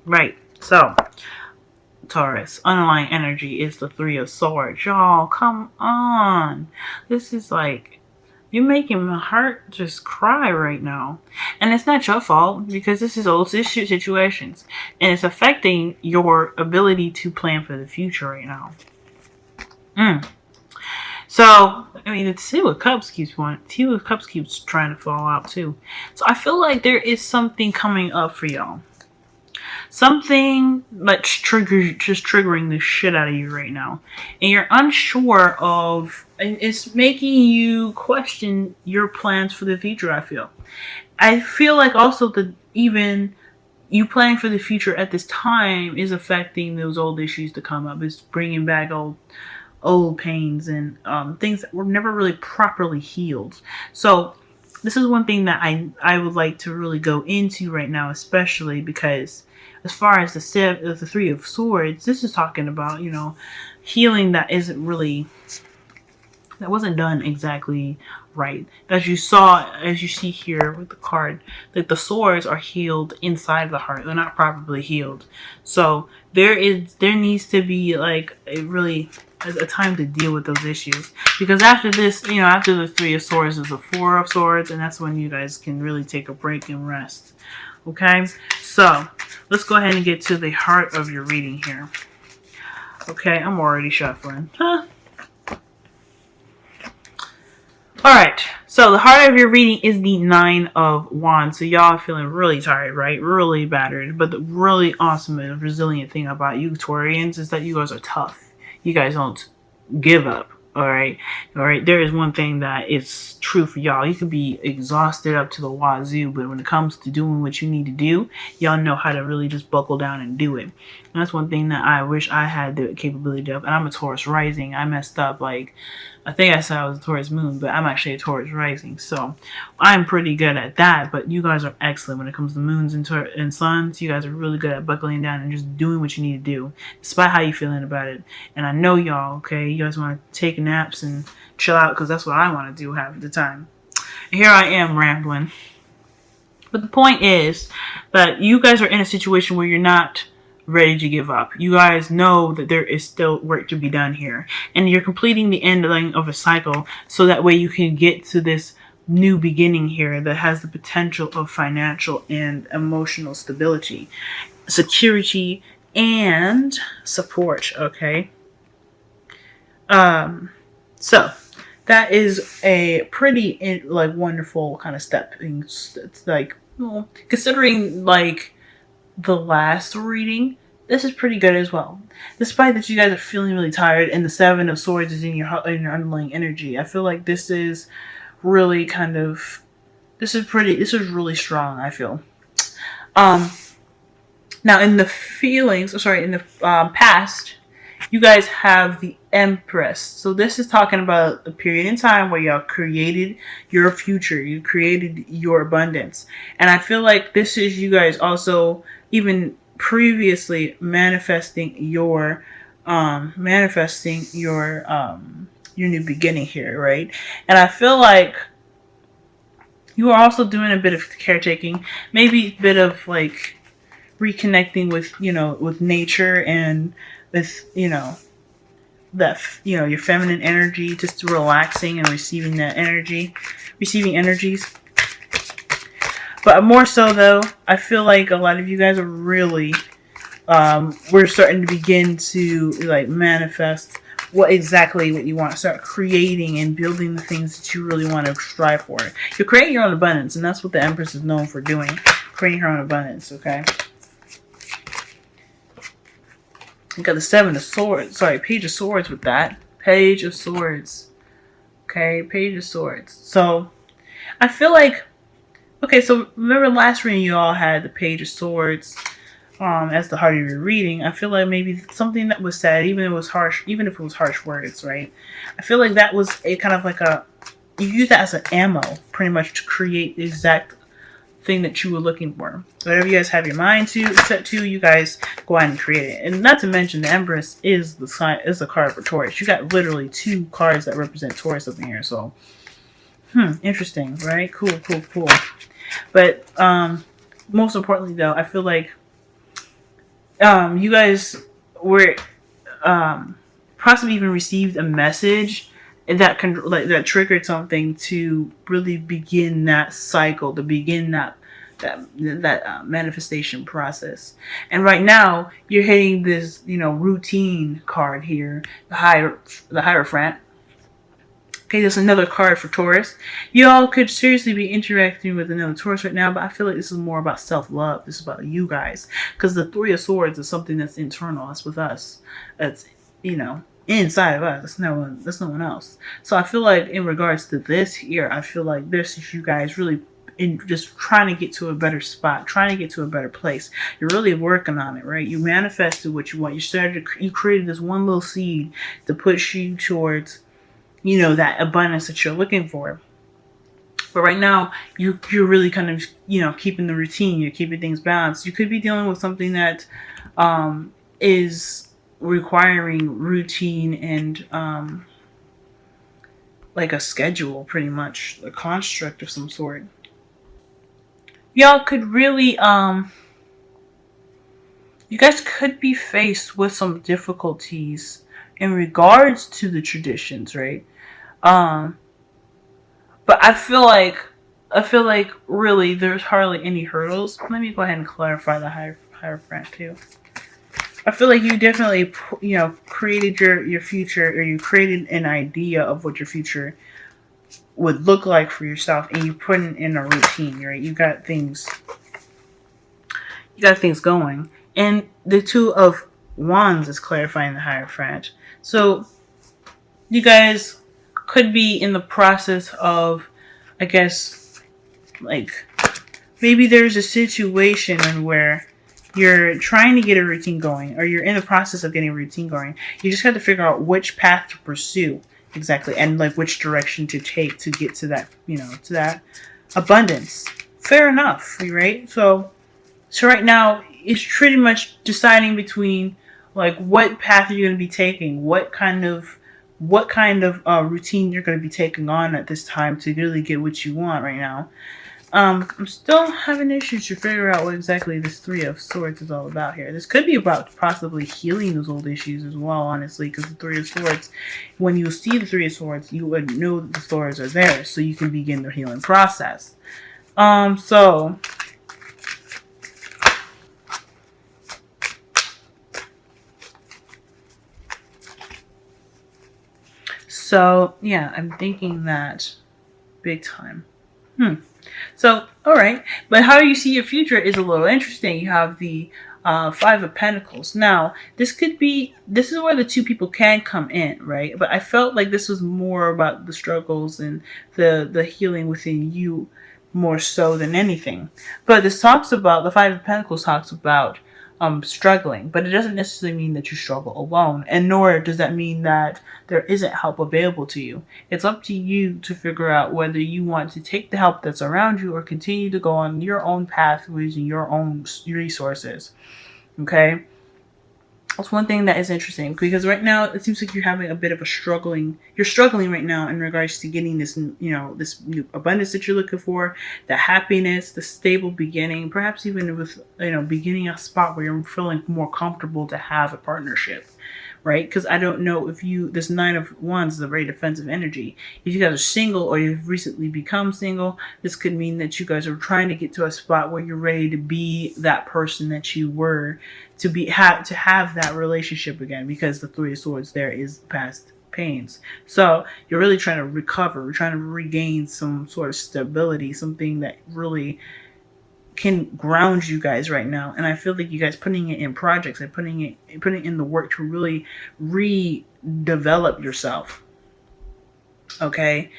Right. So, Taurus, underlying energy is the Three of Swords. Y'all, come on. This is like, you're making my heart just cry right now. And it's not your fault because this is old situations. And it's affecting your ability to plan for the future right now. So, I mean, the Two of Cups keeps trying to fall out too. So I feel like there is something coming up for y'all. Something that's triggering the shit out of you right now. And you're unsure of, and it's making you question your plans for the future, I feel like also that even you planning for the future at this time is affecting those old issues to come up. It's bringing back old pains and things that were never really properly healed. So this is one thing that I would like to really go into right now, especially because as far as the Three of Swords, this is talking about, healing that wasn't done exactly right. As you see here with the card, that the swords are healed inside the heart. They're not properly healed. So there needs to be like a time to deal with those issues. Because after this, after the Three of Swords is the Four of Swords, and that's when you guys can really take a break and rest. Okay? So let's go ahead and get to the heart of your reading here. Okay, I'm already shuffling. Alright, so the heart of your reading is the Nine of Wands. So y'all are feeling really tired, right? Really battered. But the really awesome and resilient thing about you, Taurians, is that you guys are tough. You guys don't give up. Alright? There is one thing that is true for y'all. You can be exhausted up to the wazoo, but when it comes to doing what you need to do, y'all know how to really just buckle down and do it. And that's one thing that I wish I had the capability of. And I'm a Taurus rising. I messed up I think I said I was a Taurus moon, but I'm actually a Taurus rising. So I'm pretty good at that. But you guys are excellent when it comes to moons and suns. You guys are really good at buckling down and just doing what you need to do, despite how you're feeling about it. And I know y'all, okay? You guys want to take naps and chill out because that's what I want to do half the time. And here I am rambling. But the point is that you guys are in a situation where you're not ready to give up. You guys know that there is still work to be done here. And you're completing the ending of a cycle so that way you can get to this new beginning here that has the potential of financial and emotional stability, security, and support, okay? So that is a pretty wonderful kind of step. It's considering the last reading, this is pretty good as well. Despite that you guys are feeling really tired and the Seven of Swords is in your underlying energy, I feel like this is really this is really strong, I feel. Now in the past, you guys have the Empress. So this is talking about a period in time where y'all created your future. You created your abundance. And I feel like this is you guys also even previously manifesting your new beginning here, right? And I feel like you are also doing a bit of caretaking, maybe a bit of reconnecting with nature and with your feminine energy, just relaxing and receiving energies. But more so though, I feel like a lot of you guys are really we're starting to begin to manifest what you want. Start creating and building the things that you really want to strive for. You're creating your own abundance, and that's what the Empress is known for doing, creating her own abundance. Okay. You got the Page of Swords with that. Page of Swords. Okay, Page of Swords. So, I feel like, okay, so remember last reading you all had the Page of Swords as the heart of your reading. I feel like maybe something that was said, even if it was harsh words, right? I feel like that was a kind of you use that as an ammo, pretty much, to create the exact thing that you were looking for. Whatever you guys have your mind set to, you guys go out and create it. And not to mention, the Empress is the card for Taurus. You got literally 2 cards that represent Taurus up in here. So, interesting, right? Cool. But most importantly, though, I feel like you guys were possibly even received a message that that triggered something to really begin that cycle, to begin that manifestation process. And right now, you're hitting this, routine card here, the Hierophant. Okay, there's another card for Taurus. Y'all could seriously be interacting with another Taurus right now, but I feel like this is more about self-love. This is about you guys. Because the Three of Swords is something that's internal. It's with us. That's, inside of us. That's no one else. So I feel like in regards to this here, I feel like this is you guys really just trying to get to a better spot, trying to get to a better place. You're really working on it, right? You manifested what you want. You created this one little seed to push you towards that abundance that you're looking for. But right now, you're really kind of, keeping the routine. You're keeping things balanced. You could be dealing with something that is requiring routine and like a schedule, pretty much. A construct of some sort. Y'all could really, you guys could be faced with some difficulties in regards to the traditions, right? But I feel like really there's hardly any hurdles. Let me go ahead and clarify the Hierophant too. I feel like you definitely, created your future, or you created an idea of what your future would look like for yourself, and you put it in a routine, right? You got things going. And the Two of Wands is clarifying the Hierophant. So you guys could be in the process of, I guess, like, maybe there's a situation where you're trying to get a routine going, or you're in the process of getting a routine going. You just have to figure out which path to pursue exactly, and like which direction to take to get to that, to that abundance. Fair enough, right? So right now it's pretty much deciding between like what path you're going to be taking, what kind of routine you're going to be taking on at this time to really get what you want right now. I'm still having issues to figure out what exactly this Three of Swords is all about here. This could be about possibly healing those old issues as well, honestly, because the Three of Swords, when you see the Three of Swords, you would know that the swords are there, so you can begin the healing process. So, yeah, I'm thinking that big time. So, alright. But how you see your future is a little interesting. You have the Five of Pentacles. Now, this is where the two people can come in, right? But I felt like this was more about the struggles and the healing within you more so than anything. But the Five of Pentacles talks about struggling, but it doesn't necessarily mean that you struggle alone, and nor does that mean that there isn't help available to you. It's up to you to figure out whether you want to take the help that's around you or continue to go on your own pathways and your own resources. Okay? That's one thing that is interesting, because right now it seems like you're having a bit of you're struggling right now in regards to getting this, this new abundance that you're looking for, the happiness, the stable beginning, perhaps even with, beginning a spot where you're feeling more comfortable to have a partnership, right? Because I don't know if this Nine of Wands is a very defensive energy. If you guys are single or you've recently become single, this could mean that you guys are trying to get to a spot where you're ready to be that person that you were, to have that relationship again, because the Three of Swords there is past pains. So you're really trying to recover, we're trying to regain some sort of stability, something that really can ground you guys right now. And I feel like you guys putting it in projects and putting it in the work to really redevelop yourself. Okay?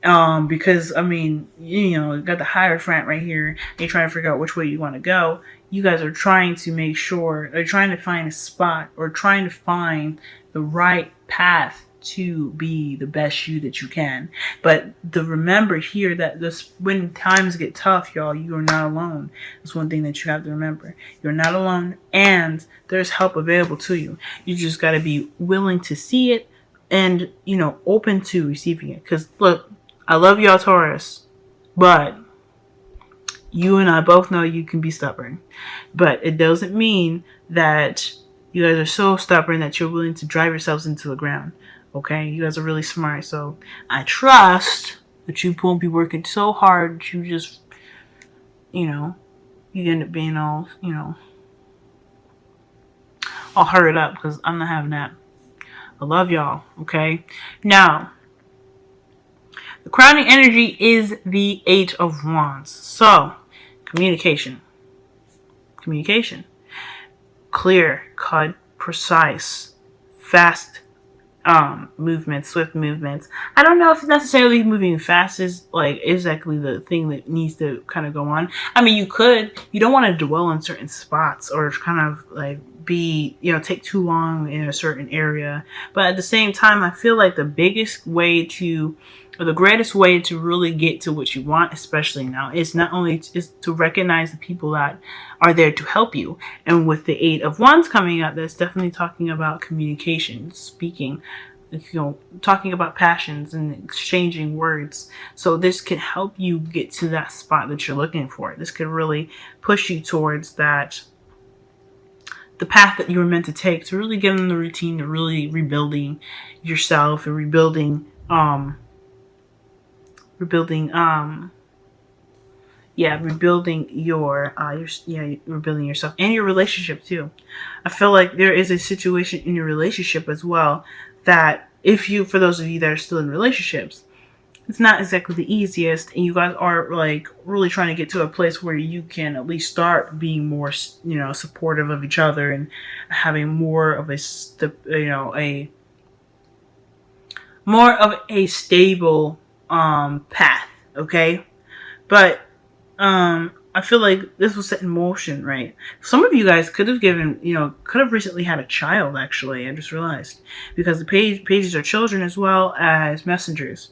Because I mean, you got the Hierophant right here. You're trying to figure out which way you want to go. You guys are trying to make sure, or trying to find a spot, or trying to find the right path to be the best you that you can. But remember here that when times get tough, y'all, you are not alone. That's one thing that you have to remember. You're not alone, and there's help available to you. You just got to be willing to see it and, open to receiving it. Because look, I love y'all, Taurus, but you and I both know you can be stubborn, but it doesn't mean that you guys are so stubborn that you're willing to drive yourselves into the ground. Okay, you guys are really smart, so I trust that you won't be working so hard that you just, you end up being all hurried up, because I'm not having that. I love y'all. Okay, now the crowning energy is the Eight of Wands. So communication. Clear, cut, precise, fast movements, swift movements. I don't know if necessarily moving fast is like exactly the thing that needs to kind of go on. I mean, you don't want to dwell on certain spots or kind of like be, take too long in a certain area. But at the same time, I feel like the greatest way to really get to what you want, especially now, is not only is to recognize the people that are there to help you. And with the Eight of Wands coming up, that's definitely talking about communication, speaking, talking about passions and exchanging words. So this could help you get to that spot that you're looking for. This could really push you towards the path that you were meant to take, to really get in the routine, to really rebuilding yourself and rebuilding rebuilding yourself and your relationship too. I feel like there is a situation in your relationship as well that for those of you that are still in relationships, it's not exactly the easiest, and you guys are like really trying to get to a place where you can at least start being more, supportive of each other and having more of a stable path. Okay, but I feel like this was set in motion, right? Some of you guys could have recently had a child, actually. I just realized, because the pages are children as well as messengers.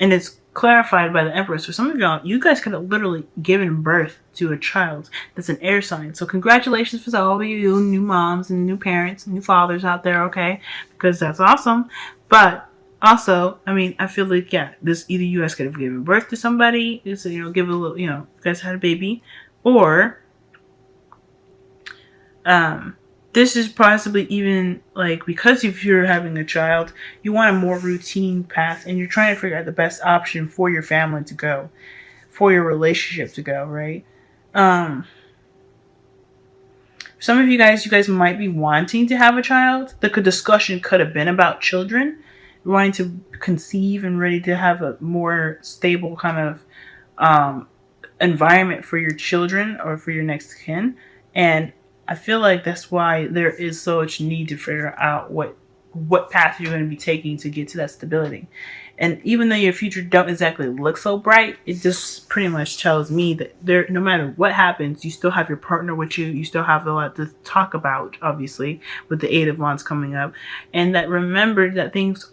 And it's clarified by the Empress. For some of y'all, you guys could have literally given birth to a child that's an air sign. So congratulations for all of you new moms and new parents and new fathers out there, okay? Because that's awesome. But also, I mean, I feel like, this either you guys could have given birth to somebody, so, give a little, you guys had a baby, or this is possibly even like, because if you're having a child, you want a more routine path, and you're trying to figure out the best option for your family to go, for your relationship to go, right? Some of you guys might be wanting to have a child. The discussion could have been about children, wanting to conceive and ready to have a more stable kind of environment for your children or for your next kin. And I feel like that's why there is so much need to figure out what path you're going to be taking to get to that stability. And even though your future don't exactly look so bright, it just pretty much tells me that no matter what happens, you still have your partner with you. You still have a lot to talk about, obviously, with the Eight of Wands coming up. And that remember that things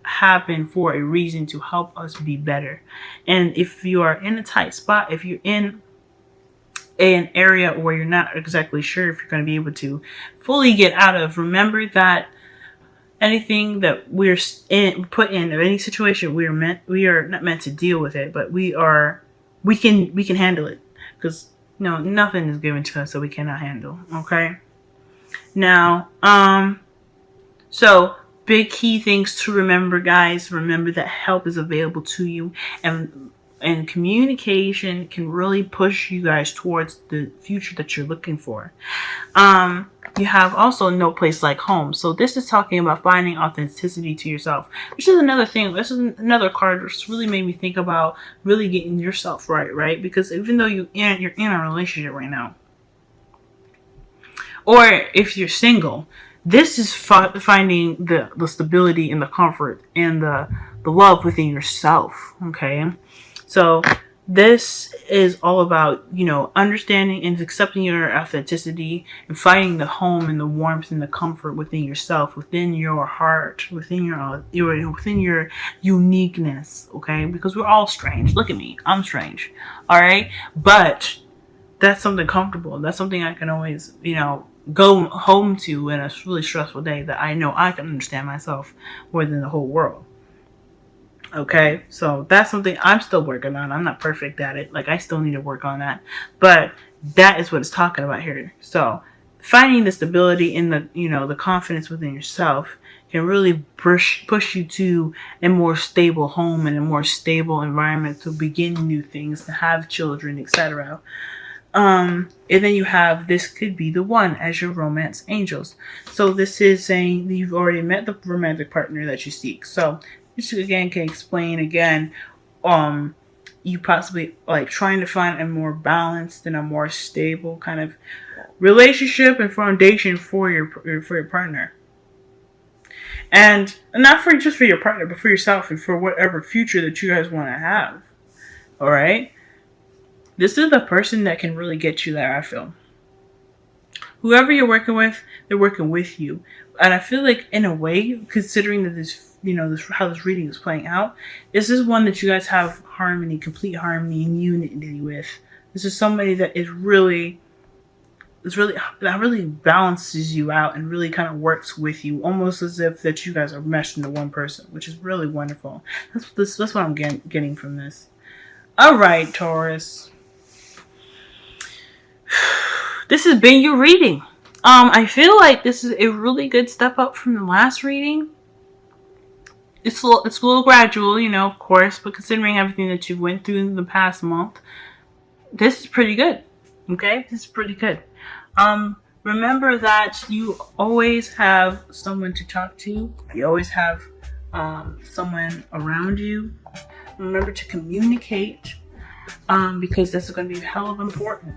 happen for a reason, to help us be better. And if you are in a tight spot, if you're in an area where you're not exactly sure if you're going to be able to fully get out of, remember that anything that we're put in, or any situation we are not meant to deal with it, but we can handle it, because nothing is given to us that we cannot handle. Okay, now so big key things to remember, guys. Remember that help is available to you, and communication can really push you guys towards the future that you're looking for. You have also no place like home. So this is talking about finding authenticity to yourself, which is another thing. This is another card which really made me think about really getting yourself right? Because even though you're in a relationship right now, or if you're single, this is finding the stability and the comfort and the love within yourself. Okay, so this is all about, understanding and accepting your authenticity and finding the home and the warmth and the comfort within yourself, within your heart, within your uniqueness. Okay, because we're all strange. Look at me, I'm strange. All right, but that's something comfortable. That's something I can always, go home to in a really stressful day, that I know I can understand myself more than the whole world. Okay, so that's something I'm still working on. I'm not perfect at it. Like, I still need to work on that. But that is what it's talking about here. So finding the stability in the, the confidence within yourself can really push you to a more stable home and a more stable environment to begin new things, to have children, etc. And then you have, this could be the one as your romance angels. So this is saying that you've already met the romantic partner that you seek. So this again can explain again, you possibly like trying to find a more balanced and a more stable kind of relationship and foundation for your partner. And not for just for your partner, but for yourself and for whatever future that you guys want to have. All right? This is the person that can really get you there, I feel. Whoever you're working with, they're working with you. And I feel like, in a way, considering that this, how this reading is playing out, this is one that you guys have harmony, complete harmony and unity with. This is somebody that is really, that really balances you out and really kind of works with you, almost as if that you guys are meshed into one person, which is really wonderful. That's what I'm getting from this. All right, Taurus. This has been your reading. I feel like this is a really good step up from the last reading. It's a little gradual, of course, but considering everything that you went through in the past month, this is pretty good. Okay, this is pretty good. Remember that you always have someone to talk to. You always have someone around you. Remember to communicate, because this is going to be hell of important.